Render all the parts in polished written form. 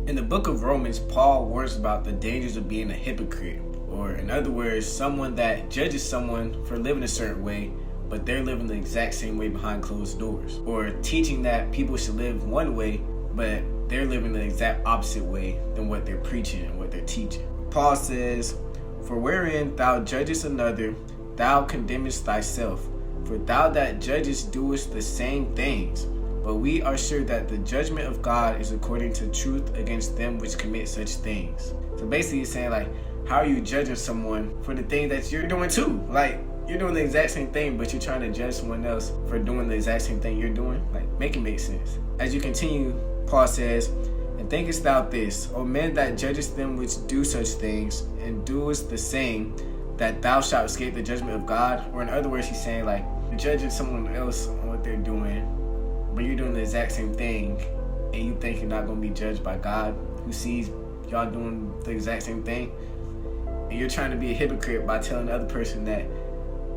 In the book of Romans, Paul warns about the dangers of being a hypocrite, or in other words, someone that judges someone for living a certain way, but they're living the exact same way behind closed doors, or teaching that people should live one way, but they're living the exact opposite way than what they're preaching and what they're teaching. Paul says, "For wherein thou judgest another, thou condemnest thyself. For thou that judgest doest the same things. But we are sure that the judgment of God is according to truth against them which commit such things." So basically he's saying, like, how are you judging someone for the thing that you're doing too? Like, you're doing the exact same thing, but you're trying to judge someone else for doing the exact same thing you're doing? Like, make it make sense. As you continue, Paul says, "And thinkest thou this, O man that judgest them which do such things, and doest the same, that thou shalt escape the judgment of God?" Or in other words, he's saying, like, you're judging someone else on what they're doing, but you're doing the exact same thing, and you think you're not going to be judged by God, who sees y'all doing the exact same thing. And you're trying to be a hypocrite by telling the other person that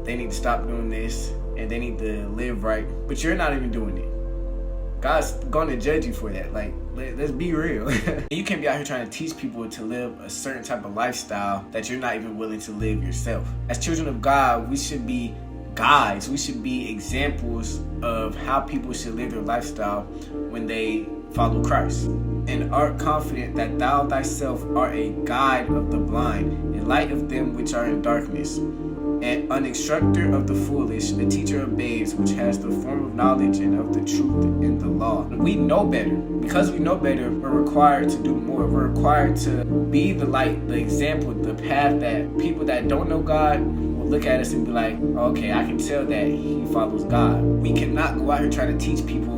they need to stop doing this and they need to live right, but you're not even doing it. God's going to judge you for that. Like, let's be real. You can't be out here trying to teach people to live a certain type of lifestyle that you're not even willing to live yourself. As children of God, we should be guides. We should be examples of how people should live their lifestyle when they follow Christ. "And art confident that thou thyself art a guide of the blind, a light of them which are in darkness, an instructor of the foolish, a teacher of babes, which has the form of knowledge and of the truth in the law." We know better. Because we know better, we're required to do more. We're required to be the light, the example, the path that people that don't know God will look at us and be like, okay, I can tell that he follows God. We cannot go out here trying to teach people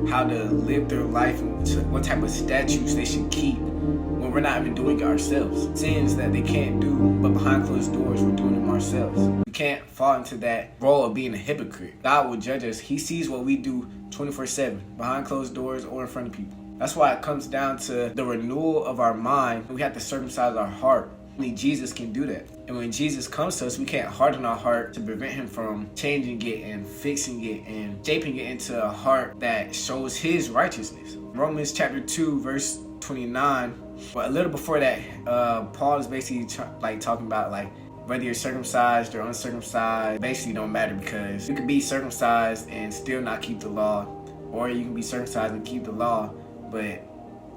how to live their life and what type of statutes they should keep when we're not even doing it ourselves. Sins that they can't do, but behind closed doors, we're doing them ourselves. We can't fall into that role of being a hypocrite. God will judge us. He sees what we do 24/7, behind closed doors or in front of people. That's why it comes down to the renewal of our mind. We have to circumcise our heart. Only Jesus can do that. And when Jesus comes to us, we can't harden our heart to prevent him from changing it and fixing it and shaping it into a heart that shows his righteousness. Romans chapter 2, verse 29. But a little before that, Paul is basically talking about like whether you're circumcised or uncircumcised basically don't matter, because you can be circumcised and still not keep the law, or you can be circumcised and keep the law, but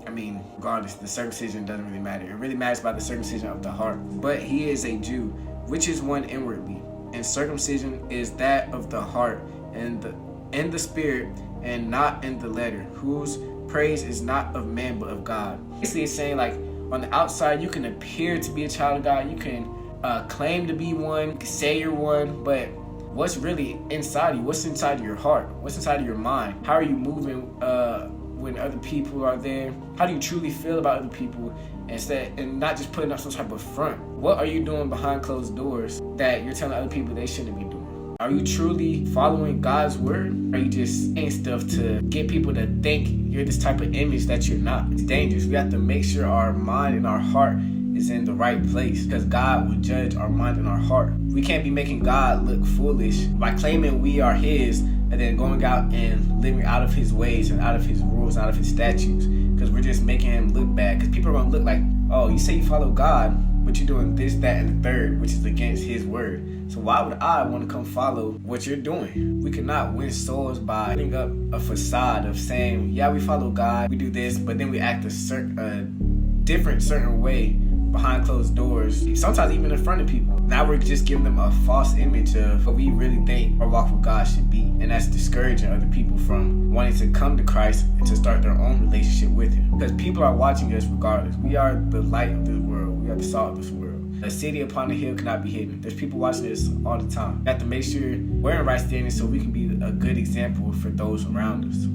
I mean, regardless, the circumcision doesn't really matter. It really matters about the circumcision of the heart. "But he is a Jew, which is one inwardly, and circumcision is that of the heart, and in the spirit, and not in the letter, whose praise is not of man but of God." Basically, it's saying, like, on the outside, you can appear to be a child of God, you can claim to be one, you can say you're one, but what's really inside you? What's inside your heart? What's inside of your mind? How are you moving when other people are there? How do you truly feel about other people, and not just putting up some type of front? What are you doing behind closed doors that you're telling other people they shouldn't be doing? Are you truly following God's word? Are you just saying stuff to get people to think you're this type of image that you're not? It's dangerous. We have to make sure our mind and our heart is in the right place, because God will judge our mind and our heart. We can't be making God look foolish by claiming we are his and then going out and living out of his ways and out of his rules, out of his statutes, because we're just making him look bad. Because people are going to look like, oh, you say you follow God, but you're doing this, that, and the third, which is against his word. So why would I want to come follow what you're doing? We cannot win souls by putting up a facade of saying, yeah, we follow God, we do this, but then we act a certain way behind closed doors, sometimes even in front of people. Now we're just giving them a false image of what we really think our walk with God should be. And that's discouraging other people from wanting to come to Christ and to start their own relationship with him. Because people are watching us regardless. We are the light of this world. We are the salt of this world. A city upon a hill cannot be hidden. There's people watching us all the time. We have to make sure we're in right standing so we can be a good example for those around us.